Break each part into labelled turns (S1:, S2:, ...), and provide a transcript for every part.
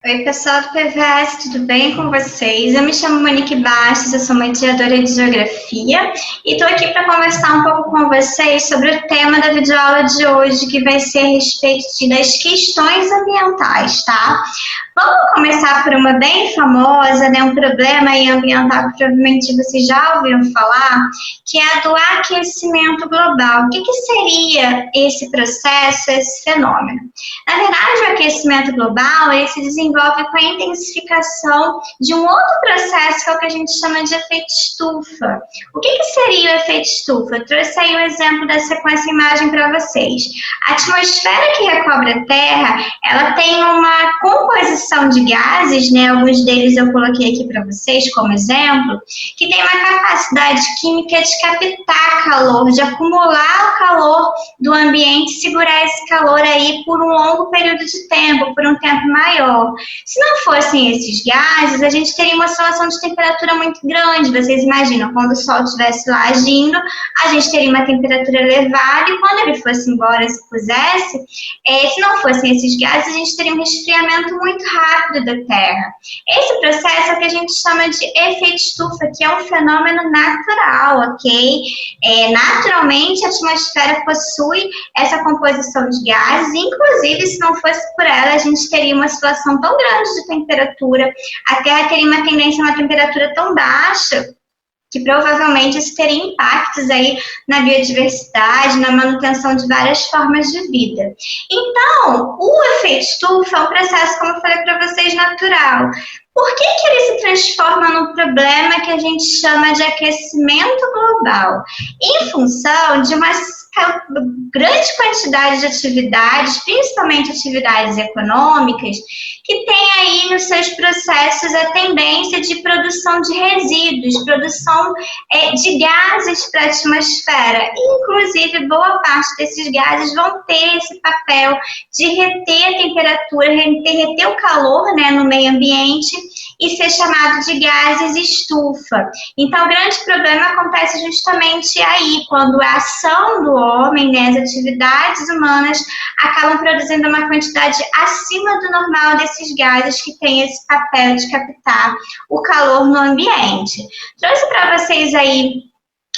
S1: Oi, pessoal do PVS, tudo bem com vocês? Eu me chamo Monique Bastos, eu sou mediadora de Geografia e estou aqui para conversar um pouco com vocês sobre o tema da videoaula de hoje, que vai ser a respeito das questões ambientais, tá? Vamos começar por uma bem famosa, né? Um problema aí ambiental que provavelmente vocês já ouviram falar, que é a do aquecimento global. O que seria esse processo, esse fenômeno? Na verdade, o aquecimento global ele se desenvolve com a intensificação de um outro processo que é o que a gente chama de efeito estufa. O que seria o efeito estufa? Eu trouxe aí um exemplo da sequência imagem para vocês. A atmosfera que recobre a Terra, ela tem uma composição de gases, né? Alguns deles eu coloquei aqui para vocês como exemplo, que tem uma capacidade química de captar calor, de acumular o calor do ambiente, segurar esse calor aí por um longo período de tempo, por um tempo maior. Se não fossem esses gases, a gente teria uma oscilação de temperatura muito grande. Vocês imaginam, quando o Sol estivesse lá agindo, a gente teria uma temperatura elevada e quando ele fosse embora, se pusesse, se não fossem esses gases, a gente teria um resfriamento muito rápido da Terra. Esse processo é o que a gente chama de efeito estufa, que é um fenômeno natural, ok? Naturalmente, a atmosfera possui essa composição de gases, inclusive, se não fosse por ela, a gente teria uma situação tão grande de temperatura, a Terra teria uma tendência a uma temperatura tão baixa, que provavelmente isso teria impactos aí na biodiversidade, na manutenção de várias formas de vida. Então, o efeito estufa é um processo, como eu falei para vocês, natural. Por que ele se transforma num problema que a gente chama de aquecimento global? Em função de uma grande quantidade de atividades, principalmente atividades econômicas, que tem aí nos seus processos a tendência de produção de resíduos, produção de gases para a atmosfera. Inclusive, boa parte desses gases vão ter esse papel de reter a temperatura, reter o calor, né, no meio ambiente e ser chamado de gases estufa. Então, o grande problema acontece justamente aí, quando a ação do homem, né, as atividades humanas, acabam produzindo uma quantidade acima do normal desses gases que têm esse papel de captar o calor no ambiente. Trouxe para vocês aí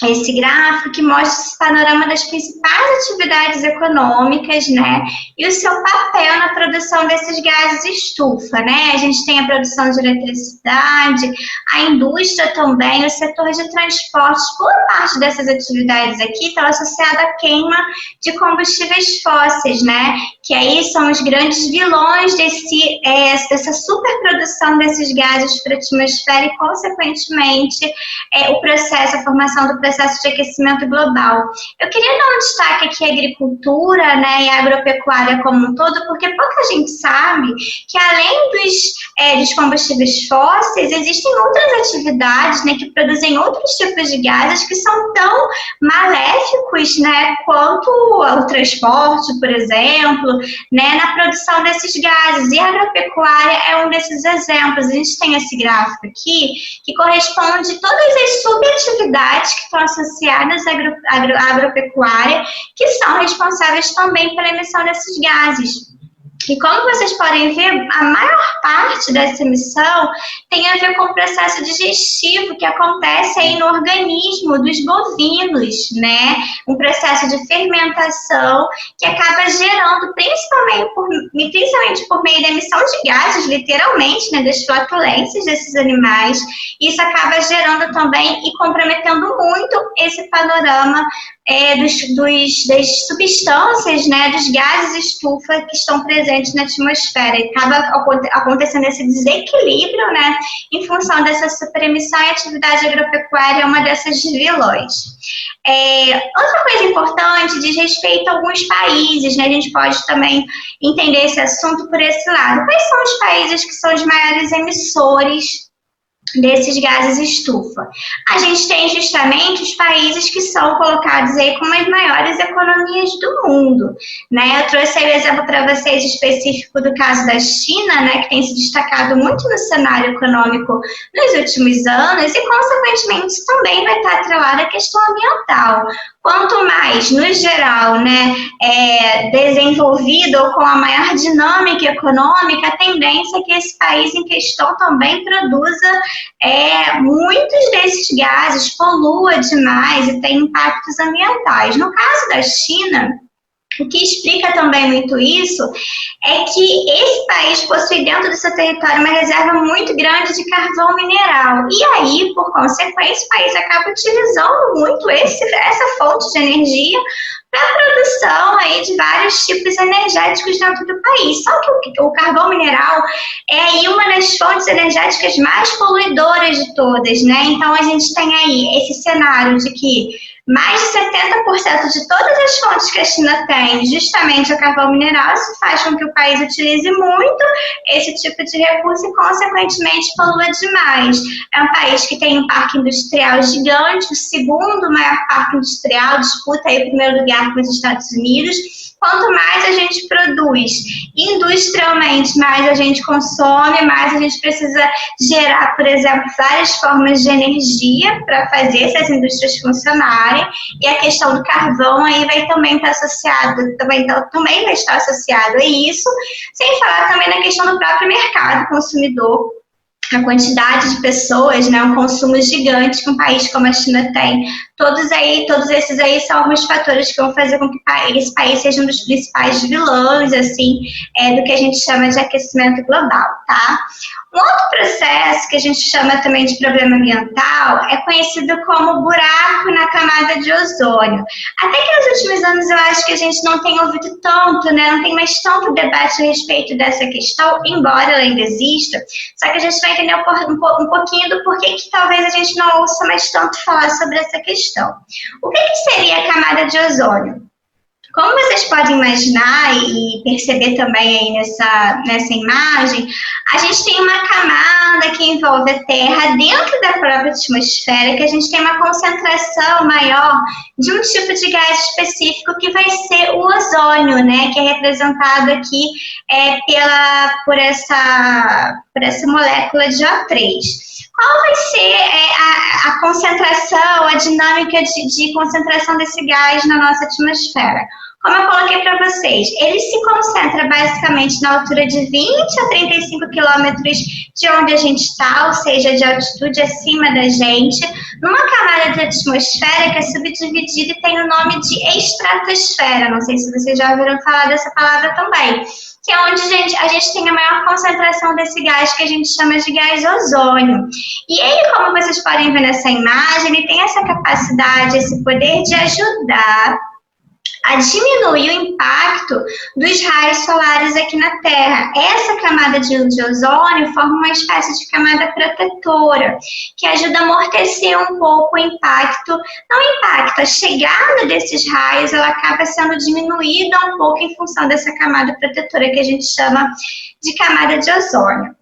S1: esse gráfico que mostra esse panorama das principais atividades econômicas, né, e o seu papel na produção desses gases estufa, né? A gente tem a produção de eletricidade, a indústria também, o setor de transportes. Boa parte dessas atividades aqui está associada à queima de combustíveis fósseis, né, que aí são os grandes vilões dessa superprodução desses gases para a atmosfera e, consequentemente, a formação do processo de aquecimento global. Eu queria dar um destaque aqui à agricultura, né, e à agropecuária como um todo, porque pouca gente sabe que além dos combustíveis fósseis, existem outras atividades, né, que produzem outros tipos de gases que são tão maléficos, né, quanto o transporte, por exemplo, né, na produção desses gases. E a agropecuária é um desses exemplos. A gente tem esse gráfico aqui que corresponde a todas as subatividades que estão associadas à agropecuária, que são responsáveis também pela emissão desses gases. E como vocês podem ver, a maior parte dessa emissão tem a ver com o processo digestivo que acontece aí no organismo dos bovinos, né? Um processo de fermentação que acaba gerando, principalmente por meio da emissão de gases, literalmente, né? Das flatulências desses animais. Isso acaba gerando também e comprometendo muito esse panorama das substâncias, né, dos gases estufa que estão presentes na atmosfera. E acaba acontecendo esse desequilíbrio, né, em função dessa superemissão, e a atividade agropecuária é uma dessas vilões. Outra coisa importante diz respeito a alguns países, né, a gente pode também entender esse assunto por esse lado. Quais são os países que são os maiores emissores desses gases estufa. A gente tem justamente os países que são colocados aí como as maiores economias do mundo, né? Eu trouxe aí o exemplo para vocês específico do caso da China, né, que tem se destacado muito no cenário econômico nos últimos anos e, consequentemente, também vai estar atrelada à questão ambiental. Quanto mais, no geral, né, desenvolvido ou com a maior dinâmica econômica, a tendência é que esse país em questão também produza muitos desses gases, polua demais e tem impactos ambientais. No caso da China, o que explica também muito isso é que esse país possui dentro do seu território uma reserva muito grande de carvão mineral. E aí, por consequência, o país acaba utilizando muito essa fonte de energia para a produção aí de vários tipos energéticos dentro do país. Só que o carvão mineral é aí uma das fontes energéticas mais poluidoras de todas, né? Então, a gente tem aí esse cenário de que mais de 70% de todas as fontes que a China tem, justamente o carvão mineral, isso faz com que o país utilize muito esse tipo de recurso e, consequentemente, polua demais. É um país que tem um parque industrial gigante, o segundo maior parque industrial, disputa aí o primeiro lugar com os Estados Unidos. Quanto mais a gente produz industrialmente, mais a gente consome, mais a gente precisa gerar, por exemplo, várias formas de energia para fazer essas indústrias funcionarem. E a questão do carvão aí vai também estar associada, também vai estar associado a isso, sem falar também na questão do próprio mercado consumidor. A quantidade de pessoas, né, um consumo gigante que um país como a China tem. Todos esses aí são alguns fatores que vão fazer com que esse país seja um dos principais vilões, assim, do que a gente chama de aquecimento global, tá? Um outro processo que a gente chama também de problema ambiental é conhecido como buraco na camada de ozônio. Até que nos últimos anos eu acho que a gente não tem ouvido tanto, né? Não tem mais tanto debate a respeito dessa questão, embora ela ainda exista. Só que a gente vai entender um pouquinho do porquê que talvez a gente não ouça mais tanto falar sobre essa questão. O que seria a camada de ozônio? Como vocês podem imaginar e perceber também aí nessa imagem, a gente tem uma camada que envolve a Terra dentro da própria atmosfera, que a gente tem uma concentração maior de um tipo de gás específico que vai ser o ozônio, né, que é representado aqui por essa molécula de O3. Qual vai ser a concentração, a dinâmica de concentração desse gás na nossa atmosfera? Como eu coloquei para vocês, ele se concentra basicamente na altura de 20 a 35 quilômetros de onde a gente está, ou seja, de altitude acima da gente, numa camada de atmosfera que é subdividida e tem o nome de estratosfera. Não sei se vocês já ouviram falar dessa palavra também. Que é onde a gente tem a maior concentração desse gás que a gente chama de gás ozônio. E ele, como vocês podem ver nessa imagem, ele tem essa capacidade, esse poder de ajudar a diminuir o impacto dos raios solares aqui na Terra. Essa camada de ozônio forma uma espécie de camada protetora, que ajuda a amortecer um pouco o impacto, a chegada desses raios, ela acaba sendo diminuída um pouco em função dessa camada protetora que a gente chama de camada de ozônio.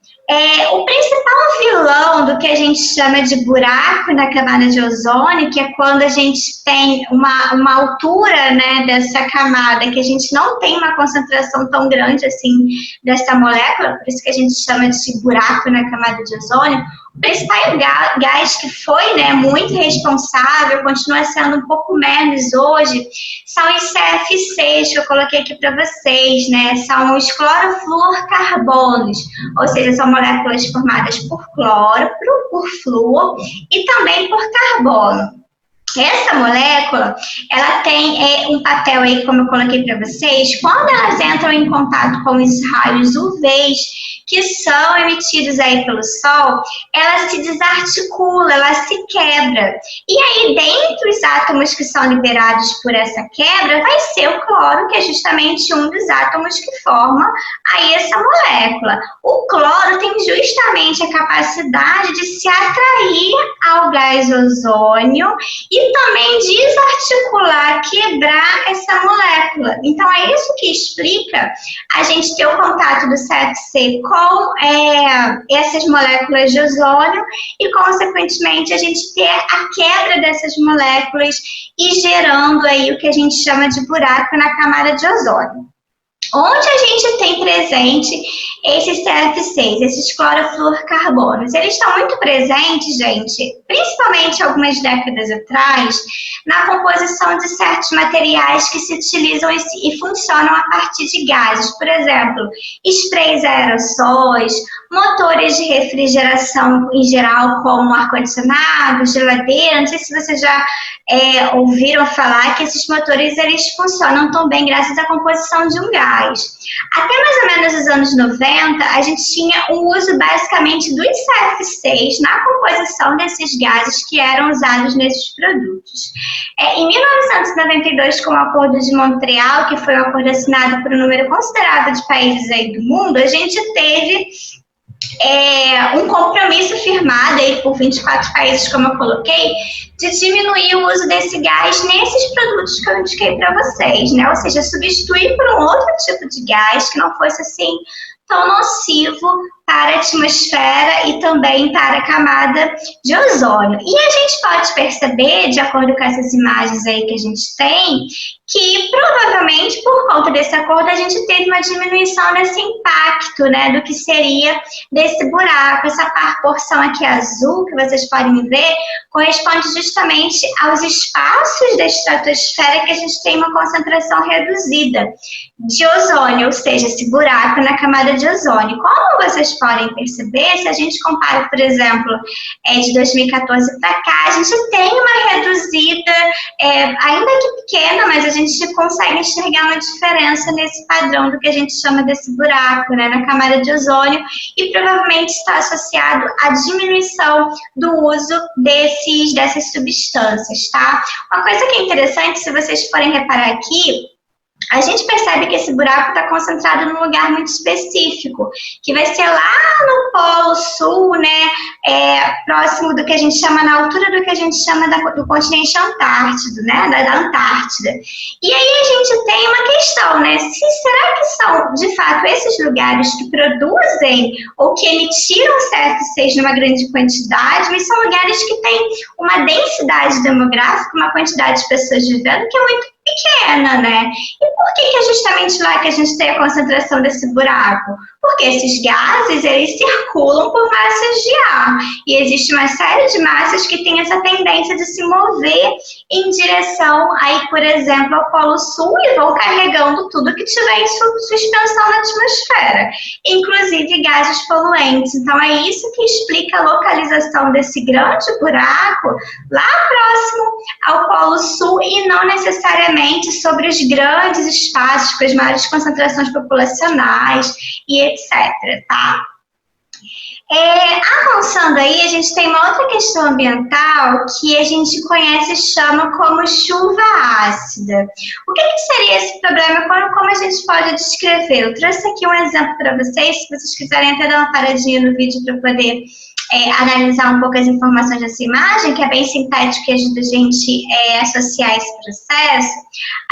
S1: O principal vilão do que a gente chama de buraco na camada de ozônio, que é quando a gente tem uma altura, né, dessa camada, que a gente não tem uma concentração tão grande assim dessa molécula, por isso que a gente chama de buraco na camada de ozônio. O principal gás que foi, né, muito responsável, continua sendo um pouco menos hoje, são os CFCs que eu coloquei aqui para vocês, né? São os clorofluorcarbonos, ou seja, são moléculas formadas por cloro, por flúor e também por carbono. Essa molécula, ela tem um papel aí, como eu coloquei para vocês, quando elas entram em contato com os raios UVs, que são emitidos aí pelo Sol, ela se desarticula, ela se quebra. E aí, dentre os átomos átomos que são liberados por essa quebra vai ser o cloro, que é justamente um dos átomos que forma aí essa molécula. O cloro tem justamente a capacidade de se atrair ao gás ozônio e também desarticular, quebrar essa molécula. Então, é isso que explica a gente ter o contato do CFC com essas moléculas de ozônio e, consequentemente, a gente ter a quebra dessas moléculas e gerando aí o que a gente chama de buraco na camada de ozônio. Onde a gente tem presente esses CFCs, esses clorofluorcarbonos? Eles estão muito presentes, gente, principalmente algumas décadas atrás, na composição de certos materiais que se utilizam e funcionam a partir de gases. Por exemplo, sprays aerossóis, motores de refrigeração em geral, como ar-condicionado, geladeira. Não sei se vocês já ouviram falar que esses motores eles funcionam tão bem graças à composição de um gás. Até mais ou menos os anos 90, a gente tinha um uso basicamente dos CFCs na composição desses gases que eram usados nesses produtos. Em 1992, com o Acordo de Montreal, que foi um acordo assinado por um número considerável de países aí do mundo, a gente teve um compromisso firmado aí por 24 países, como eu coloquei, de diminuir o uso desse gás nesses produtos que eu indiquei para vocês, né? Ou seja, substituir por um outro tipo de gás que não fosse assim tão nocivo para a atmosfera e também para a camada de ozônio. E a gente pode perceber, de acordo com essas imagens aí que a gente tem, que provavelmente por conta desse acordo a gente teve uma diminuição desse impacto, né, do que seria desse buraco. Essa porção aqui azul que vocês podem ver corresponde justamente aos espaços da estratosfera que a gente tem uma concentração reduzida de ozônio, ou seja, esse buraco na camada de ozônio. Como vocês podem perceber, se a gente compara, por exemplo, de 2014 para cá, a gente tem uma reduzida, ainda que pequena, mas a gente consegue enxergar uma diferença nesse padrão do que a gente chama desse buraco, né, na camada de ozônio, e provavelmente está associado à diminuição do uso dessas substâncias, tá? Uma coisa que é interessante, se vocês forem reparar aqui, a gente percebe que esse buraco está concentrado num lugar muito específico, que vai ser lá no Polo Sul, né, próximo do que a gente chama, na altura do que a gente chama do continente Antártido, né, da Antártida. E aí a gente tem uma questão, né, será que são, de fato, esses lugares que produzem ou que emitiram CFCs numa grande quantidade, mas são lugares que têm uma densidade demográfica, uma quantidade de pessoas vivendo que é muito pequena, né? E por que é justamente lá que a gente tem a concentração desse buraco? Porque esses gases, eles circulam por massas de ar. E existe uma série de massas que tem essa tendência de se mover em direção, aí, por exemplo, ao Polo Sul e vão carregando tudo que tiver em suspensão na atmosfera, inclusive gases poluentes. Então, é isso que explica a localização desse grande buraco lá próximo ao Polo Sul e não necessariamente sobre os grandes espaços com as maiores concentrações populacionais e etc, tá? Avançando aí, a gente tem uma outra questão ambiental que a gente conhece e chama como chuva ácida. O que seria esse problema? Como a gente pode descrever? Eu trouxe aqui um exemplo para vocês, se vocês quiserem até dar uma paradinha no vídeo para poder analisar um pouco as informações dessa imagem, que é bem sintético e ajuda a gente a associar esse processo.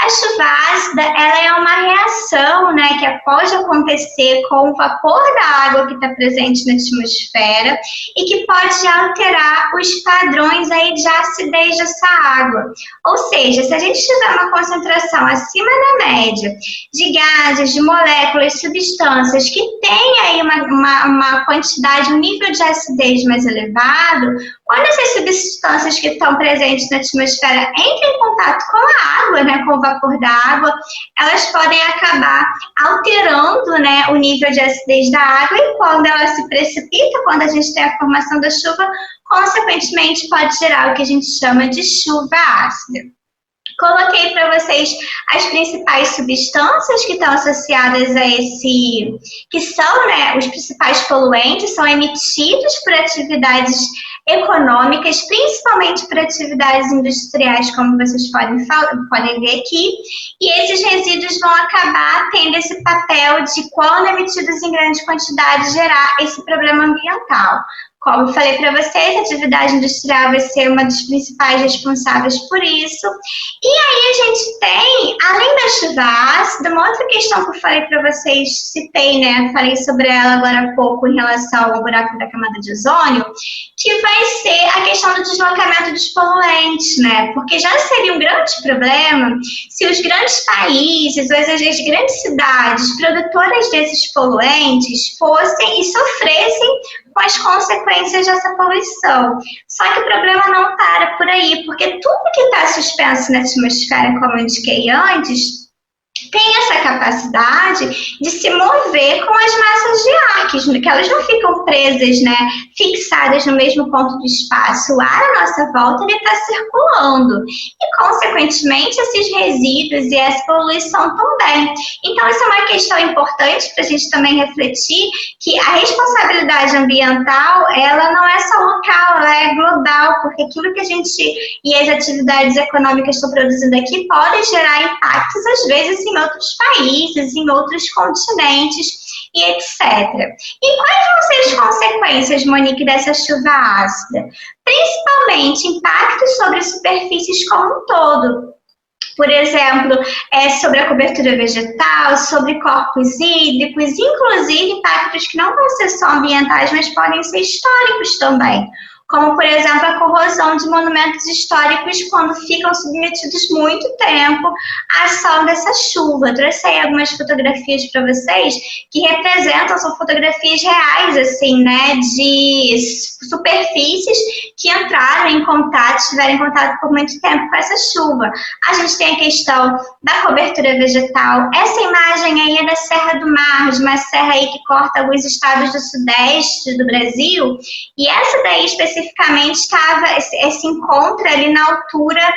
S1: A chuva ácida, ela é uma reação, né, que pode acontecer com o vapor da água que está presente na atmosfera e que pode alterar os padrões aí de acidez dessa água. Ou seja, se a gente tiver uma concentração acima da média de gases, de moléculas, substâncias que têm aí uma quantidade, um nível de acidez mais elevado, quando essas substâncias que estão presentes na atmosfera entram em contato com a água, né, com o vapor da água, elas podem acabar alterando, né, o nível de acidez da água e quando ela se precipita, quando a gente tem a formação da chuva, consequentemente pode gerar o que a gente chama de chuva ácida. Coloquei para vocês as principais substâncias que estão associadas a que são, né, os principais poluentes, são emitidos por atividades econômicas, principalmente por atividades industriais, como vocês podem ver aqui, e esses resíduos vão acabar tendo esse papel de, quando emitidos em grande quantidade, gerar esse problema ambiental. Como eu falei para vocês, a atividade industrial vai ser uma das principais responsáveis por isso. E aí a gente tem, além da chuva ácida, uma outra questão que eu falei para vocês, citei, né? Falei sobre ela agora há pouco em relação ao buraco da camada de ozônio, que vai ser a questão do deslocamento dos poluentes, né? Porque já seria um grande problema se os grandes países, ou as grandes cidades produtoras desses poluentes fossem e sofressem com as consequências dessa poluição. Só que o problema não para por aí, porque tudo que está suspenso na atmosfera, como eu indiquei antes, tem essa capacidade de se mover com as massas de ar, que elas não ficam presas, né, fixadas no mesmo ponto do espaço. O ar à nossa volta está circulando e, consequentemente, esses resíduos e essa poluição também. Então, essa é uma questão importante para a gente também refletir, que a responsabilidade ambiental, ela não é só local, ela é global, porque aquilo que a gente e as atividades econômicas estão produzindo aqui podem gerar impactos, às vezes, em outros países, em outros continentes e etc. E quais vão ser as consequências, Monique, dessa chuva ácida? Principalmente impactos sobre as superfícies como um todo. Por exemplo, sobre a cobertura vegetal, sobre corpos hídricos, inclusive impactos que não vão ser só ambientais, mas podem ser históricos também, como, por exemplo, a corrosão de monumentos históricos quando ficam submetidos muito tempo à ação dessa chuva. Eu trouxe aí algumas fotografias para vocês que representam, são fotografias reais, assim, né, de superfícies que entraram em contato, estiveram em contato por muito tempo com essa chuva. A gente tem a questão da cobertura vegetal. Essa imagem aí é da Serra do Mar, de uma serra aí que corta alguns estados do sudeste do Brasil, e essa daí especificamente se encontra ali na altura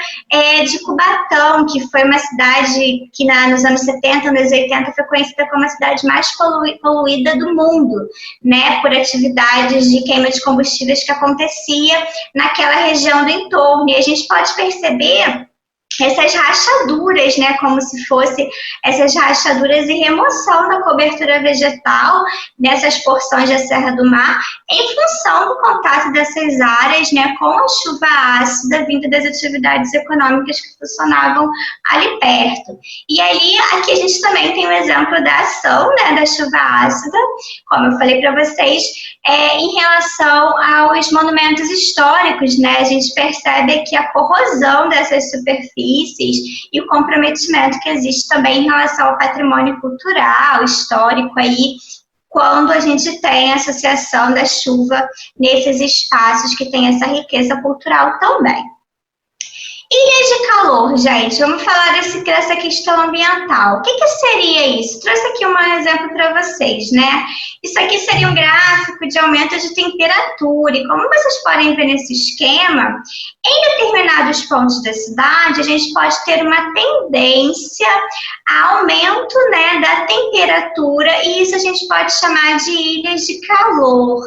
S1: de Cubatão, que foi uma cidade que nos anos 70, anos 80, foi conhecida como a cidade mais poluída do mundo, né, por atividades de queima de combustíveis que acontecia naquela região do entorno. E a gente pode perceber essas rachaduras, né, como se fosse essas rachaduras e remoção da cobertura vegetal nessas porções da Serra do Mar, em função do contato dessas áreas, né, com a chuva ácida vinda das atividades econômicas que funcionavam ali perto. E ali, aqui a gente também tem um exemplo da ação, né, da chuva ácida, como eu falei para vocês, em relação aos monumentos históricos, né, a gente percebe que a corrosão dessas superfícies e o comprometimento que existe também em relação ao patrimônio cultural, histórico aí, quando a gente tem a associação da chuva nesses espaços que tem essa riqueza cultural também. Ilhas de calor, gente, vamos falar dessa questão ambiental. O que seria isso? Trouxe aqui um exemplo para vocês, né? Isso aqui seria um gráfico de aumento de temperatura, e como vocês podem ver nesse esquema, em determinados pontos da cidade, a gente pode ter uma tendência a aumento, né, da temperatura, e isso a gente pode chamar de ilhas de calor.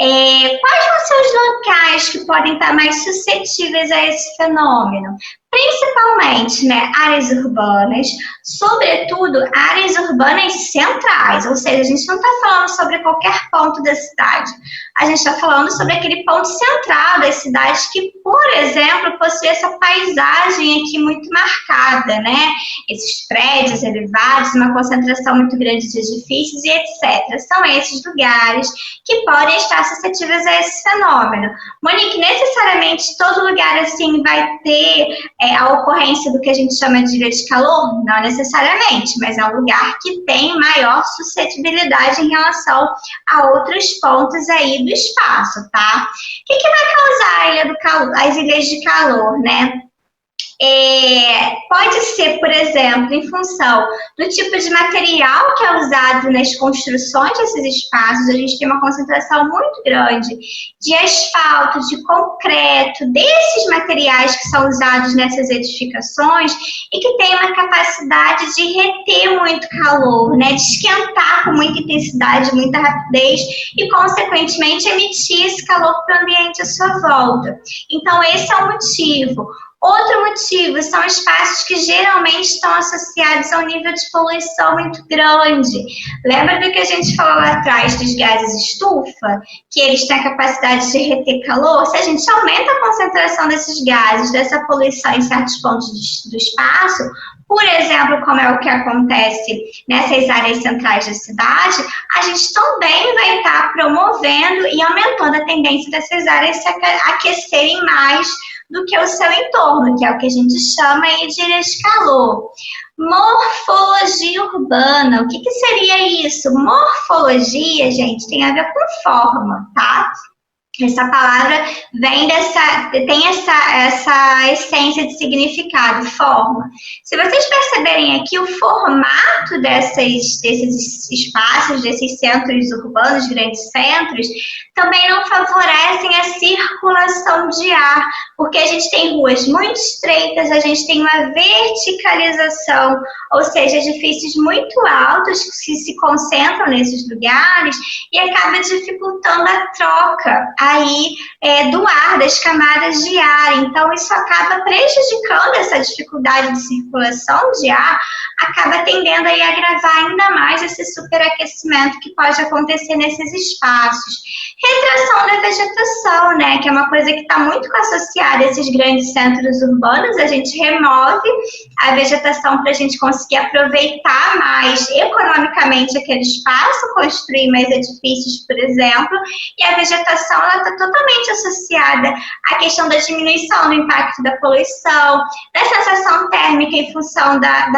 S1: Quais vão ser os locais que podem estar mais suscetíveis a esse fenômeno? Principalmente, né, áreas urbanas, sobretudo áreas urbanas centrais, ou seja, a gente não está falando sobre qualquer ponto da cidade, a gente está falando sobre aquele ponto central das cidades que, por exemplo, possui essa paisagem aqui muito marcada, né? Esses prédios elevados, uma concentração muito grande de edifícios e etc. São esses lugares que podem estar suscetíveis a esse fenômeno. Monique, necessariamente todo lugar assim vai ter a ocorrência do que a gente chama de ilha de calor? Não necessariamente, mas é um lugar que tem maior suscetibilidade em relação a outros pontos aí do espaço, tá? O que vai causar as ilhas de calor, né? Pode ser, por exemplo, em função do tipo de material que é usado nas construções desses espaços. A gente tem uma concentração muito grande de asfalto, de concreto, desses materiais que são usados nessas edificações e que tem uma capacidade de reter muito calor, né, de esquentar com muita intensidade, muita rapidez e, consequentemente, emitir esse calor para o ambiente à sua volta. Então, esse é o motivo. Outro motivo são espaços que geralmente estão associados a um nível de poluição muito grande. Lembra do que a gente falou lá atrás dos gases estufa? Que eles têm a capacidade de reter calor? Se a gente aumenta a concentração desses gases, dessa poluição em certos pontos do espaço, por exemplo, como é o que acontece nessas áreas centrais da cidade, a gente também vai estar promovendo e aumentando a tendência dessas áreas se aquecerem mais do que o seu entorno, que é o que a gente chama aí de ilhas de calor. Morfologia urbana, o que seria isso? Morfologia, gente, tem a ver com forma, tá? Essa palavra tem essa essência de significado, forma. Se vocês perceberem aqui, o formato desses espaços, desses centros urbanos, grandes centros, também não favorecem a circulação de ar, porque a gente tem ruas muito estreitas, a gente tem uma verticalização, ou seja, edifícios muito altos que se concentram nesses lugares e acaba dificultando a troca aí do ar, das camadas de ar. Então, isso acaba prejudicando essa dificuldade de circulação de ar, acaba tendendo aí a agravar ainda mais esse superaquecimento que pode acontecer nesses espaços. Retração da vegetação, né, que é uma coisa que está muito associada a esses grandes centros urbanos. A gente remove a vegetação para a gente conseguir aproveitar mais economicamente aquele espaço, construir mais edifícios, por exemplo, e a vegetação está totalmente associada à questão da diminuição do impacto da poluição, da sensação térmica em função da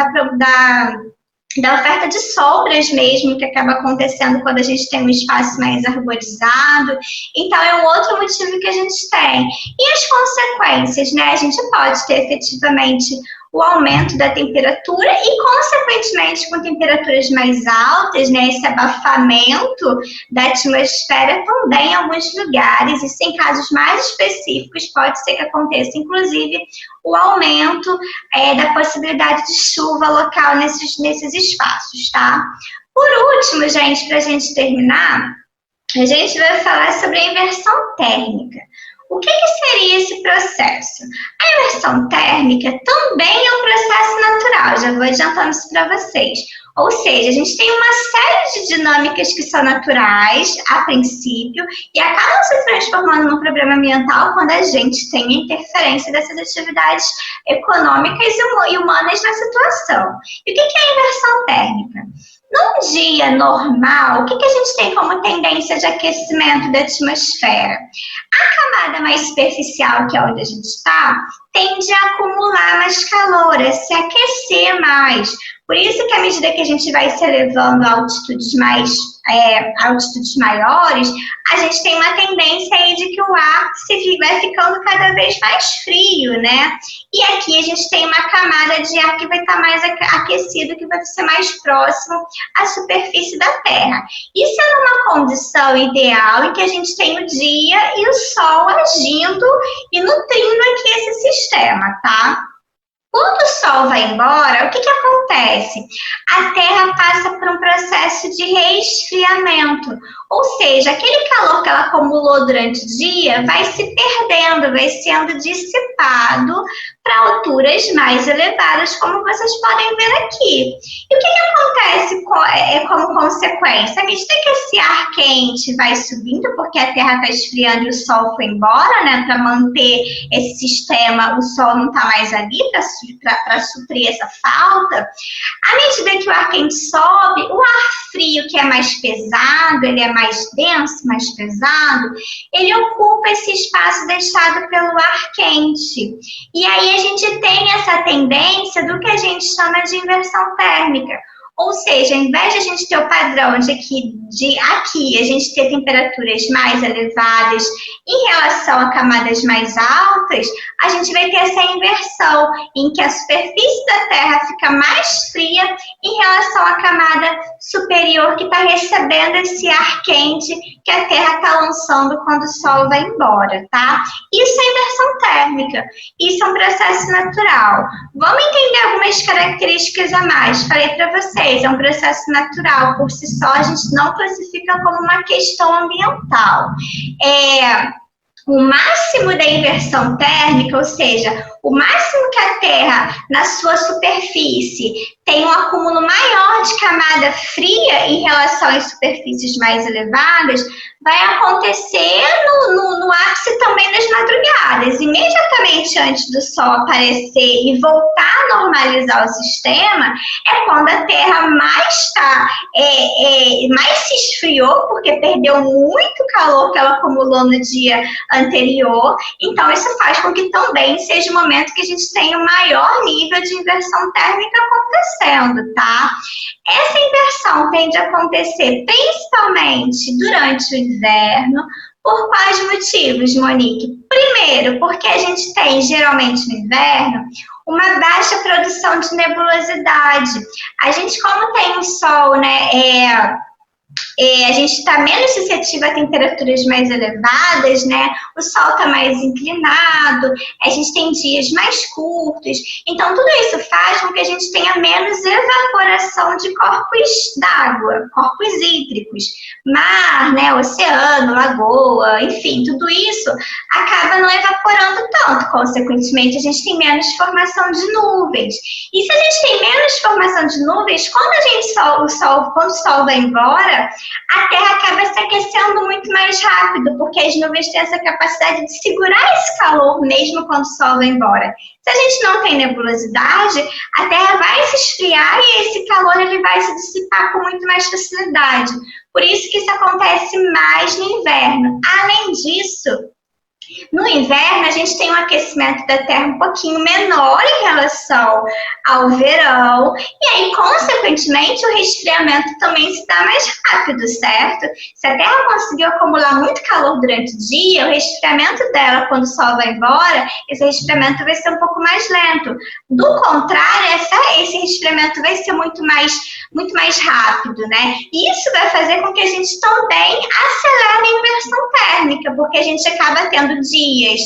S1: oferta de sombras mesmo, que acaba acontecendo quando a gente tem um espaço mais arborizado. Então, é um outro motivo que a gente tem. E as consequências, né? A gente pode ter efetivamente o aumento da temperatura e, consequentemente, com temperaturas mais altas, né, esse abafamento da atmosfera também em alguns lugares. Isso em casos mais específicos pode ser que aconteça, inclusive, o aumento da possibilidade de chuva local nesses espaços, tá? Por último, gente, para a gente terminar, a gente vai falar sobre a inversão térmica. O que seria esse processo? A inversão térmica também é um processo natural, já vou adiantando isso para vocês. Ou seja, a gente tem uma série de dinâmicas que são naturais, a princípio, e acabam se transformando num problema ambiental quando a gente tem a interferência dessas atividades econômicas e humanas na situação. E o que é a inversão térmica? Num dia normal, o que a gente tem como tendência de aquecimento da atmosfera? A camada mais superficial, que é onde a gente está, tende a acumular mais calor, a se aquecer mais. Por isso que à medida que a gente vai se elevando a altitudes maiores, a gente tem uma tendência aí de que o ar vai ficando cada vez mais frio, né? E aqui a gente tem uma camada de ar que vai estar mais aquecido, que vai ser mais próximo à superfície da Terra. Isso é numa condição ideal em que a gente tem o dia e o Sol agindo e nutrindo aqui esse sistema, tá? Quando o Sol vai embora, o que acontece? A Terra passa por um processo de resfriamento, ou seja, aquele calor que ela acumulou durante o dia vai se perdendo, vai sendo dissipado para alturas mais elevadas, como vocês podem ver aqui. E o que acontece como consequência? À medida que esse ar quente vai subindo, porque a Terra está esfriando e o Sol foi embora, né, para manter esse sistema, o Sol não está mais ali para suprir essa falta. À medida que o ar quente sobe, o ar frio, que é mais pesado, ele é mais denso, mais pesado, ele ocupa esse espaço deixado pelo ar quente. E aí a gente tem essa tendência do que a gente chama de inversão térmica. Ou seja, ao invés de a gente ter o padrão de aqui a gente ter temperaturas mais elevadas em relação a camadas mais altas, a gente vai ter essa inversão, em que a superfície da Terra fica mais fria em relação à camada superior que está recebendo esse ar quente que a Terra está lançando quando o Sol vai embora, tá? Isso é inversão térmica, isso é um processo natural. Vamos entender algumas características a mais. Falei para vocês, é um processo natural, por si só a gente não classifica como uma questão ambiental. O máximo da inversão térmica, ou seja, o máximo que a Terra, na sua superfície, tem um acúmulo maior de camada fria em relação às superfícies mais elevadas, vai acontecer no ápice também das madrugadas. Imediatamente antes do Sol aparecer e voltar a normalizar o sistema, é quando a Terra mais se esfriou, porque perdeu muito calor que ela acumulou no dia anterior. Então, isso faz com que também seja o momento que a gente tenha o maior nível de inversão térmica acontecendo, tá? Essa inversão tende a acontecer principalmente durante o inverno. Por quais motivos, Monique? Primeiro, porque a gente tem, geralmente no inverno, uma baixa produção de nebulosidade. A gente, como tem o Sol, né, a gente está menos suscetível a temperaturas mais elevadas, né? O Sol está mais inclinado, a gente tem dias mais curtos. Então, tudo isso faz com que a gente tenha menos evaporação de corpos d'água, corpos hídricos. Mar, né, oceano, lagoa, enfim, tudo isso acaba não evaporando tanto. Consequentemente, a gente tem menos formação de nuvens. E se a gente tem menos formação de nuvens, quando quando o Sol vai embora, a Terra acaba se aquecendo muito mais rápido, porque as nuvens têm essa capacidade de segurar esse calor mesmo quando o Sol vai embora. Se a gente não tem nebulosidade, a Terra vai se esfriar e esse calor ele vai se dissipar com muito mais facilidade. Por isso que isso acontece mais no inverno. Além disso, no inverno, a gente tem um aquecimento da Terra um pouquinho menor em relação ao verão, e aí, consequentemente, o resfriamento também se dá mais rápido, certo? Se a Terra conseguiu acumular muito calor durante o dia, o resfriamento dela, quando o Sol vai embora, esse resfriamento vai ser um pouco mais lento. Do contrário, esse resfriamento vai ser muito mais rápido, né? Isso vai fazer com que a gente também acelere a inversão térmica, porque a gente acaba tendo dias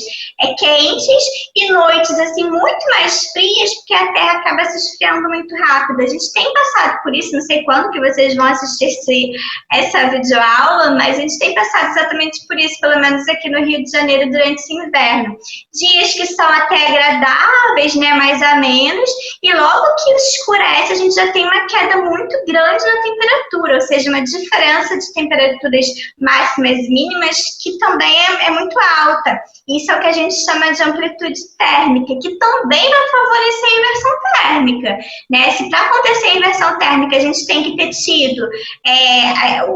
S1: quentes e noites assim muito mais frias, porque a Terra acaba se esfriando muito rápido. A gente tem passado por isso, não sei quando que vocês vão assistir essa videoaula, mas a gente tem passado exatamente por isso, pelo menos aqui no Rio de Janeiro, durante esse inverno. Dias que são até agradáveis, né, mais a menos, e logo que escurece, a gente já tem uma queda muito grande na temperatura, ou seja, uma diferença de temperaturas máximas e mínimas que também é muito alta. Isso é o que a gente chama de amplitude térmica, que também vai favorecer a inversão térmica, né? Se para acontecer a inversão térmica a gente tem que ter tido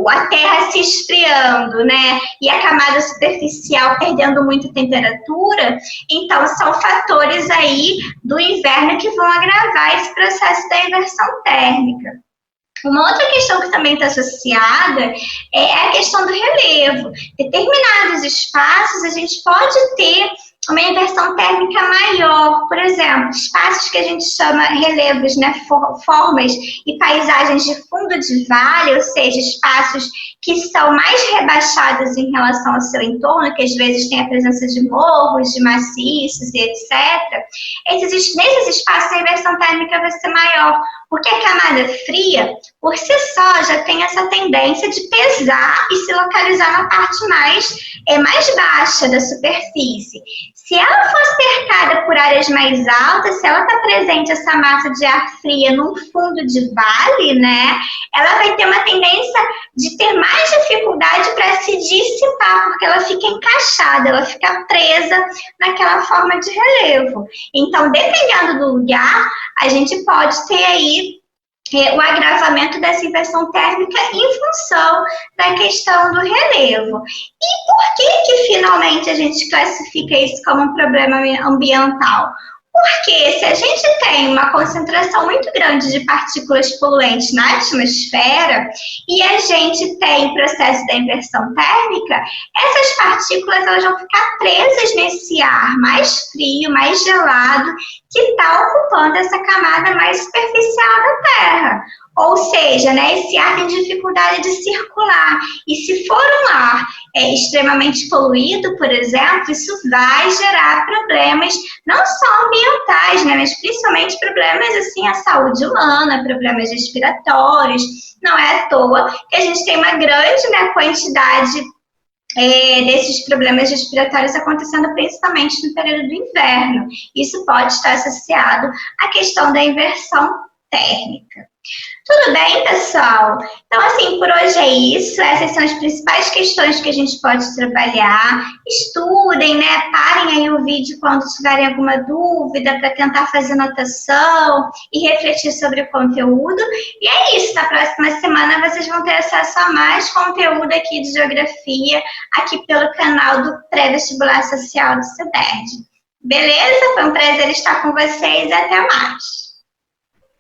S1: a Terra se esfriando, né? E a camada superficial perdendo muita temperatura, então são fatores aí do inverno que vão agravar esse processo da inversão térmica. Uma outra questão que também está associada é a questão do relevo. Determinados espaços a gente pode ter uma inversão térmica maior, por exemplo, espaços que a gente chama relevos, né, formas e paisagens de fundo de vale, ou seja, espaços que são mais rebaixados em relação ao seu entorno, que às vezes tem a presença de morros, de maciços e etc. Nesses espaços a inversão térmica vai ser maior, porque a camada fria, por si só, já tem essa tendência de pesar e se localizar na parte mais baixa da superfície. Se ela for cercada por áreas mais altas, se ela está presente essa massa de ar fria num fundo de vale, né, ela vai ter uma tendência de ter mais dificuldade para se dissipar, porque ela fica encaixada, ela fica presa naquela forma de relevo. Então, dependendo do lugar, a gente pode ter aí o agravamento dessa inversão térmica em função da questão do relevo. E por que finalmente a gente classifica isso como um problema ambiental? Porque se a gente tem uma concentração muito grande de partículas poluentes na atmosfera e a gente tem processo da inversão térmica, essas partículas elas vão ficar presas nesse ar mais frio, mais gelado, que está ocupando essa camada mais superficial da Terra. Ou seja, né, esse ar tem dificuldade de circular. E se for um ar extremamente poluído, por exemplo, isso vai gerar problemas não só ambientais, né, mas principalmente problemas assim à saúde humana, problemas respiratórios. Não é à toa que a gente tem uma grande, né, quantidade desses problemas respiratórios acontecendo principalmente no período do inverno. Isso pode estar associado à questão da inversão térmica. Tudo bem, pessoal? Então, assim, por hoje é isso. Essas são as principais questões que a gente pode trabalhar. Estudem, né? Parem aí o vídeo quando tiverem alguma dúvida para tentar fazer anotação e refletir sobre o conteúdo. E é isso. Na próxima semana vocês vão ter acesso a mais conteúdo aqui de geografia, aqui pelo canal do Pré-Vestibular Social do CEDERJ. Beleza? Foi um prazer estar com vocês e até mais.